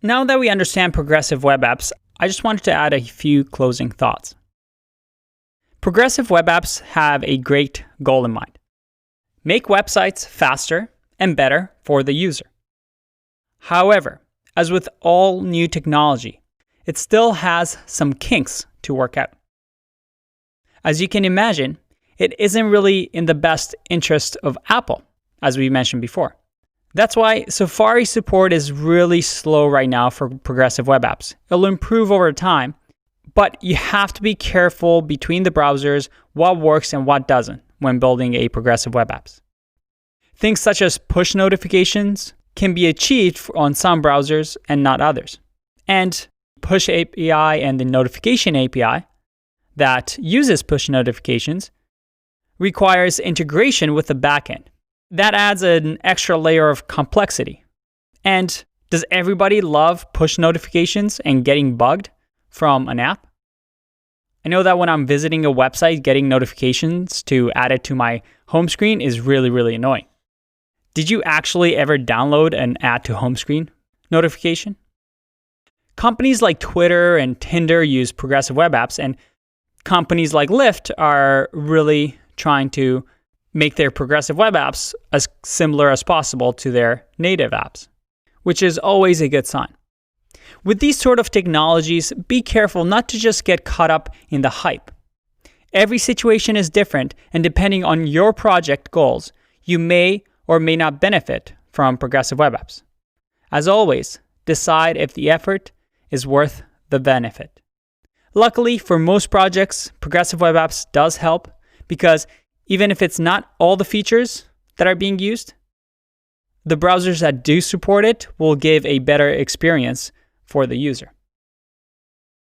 Now that we understand progressive web apps, I just wanted to add a few closing thoughts. Progressive web apps have a great goal in mind. Make websites faster and better for the user. However, as with all new technology, it still has some kinks to work out. As you can imagine, it isn't really in the best interest of Apple, as we mentioned before. That's why Safari support is really slow right now for progressive web apps. It'll improve over time, but you have to be careful between the browsers what works and what doesn't when building a progressive web apps. Things such as push notifications can be achieved on some browsers and not others. And Push API and the Notification API that uses push notifications requires integration with the backend. That adds an extra layer of complexity. And does everybody love push notifications and getting bugged from an app? I know that when I'm visiting a website, getting notifications to add it to my home screen is really, really annoying. Did you actually ever download an add to home screen notification? Companies like Twitter and Tinder use progressive web apps, and companies like Lyft are really trying to make their progressive web apps as similar as possible to their native apps, which is always a good sign. With these sort of technologies, be careful not to just get caught up in the hype. Every situation is different, and depending on your project goals, you may or may not benefit from progressive web apps. As always, decide if the effort is worth the benefit. Luckily, for most projects, progressive web apps does help because even if it's not all the features that are being used, the browsers that do support it will give a better experience for the user.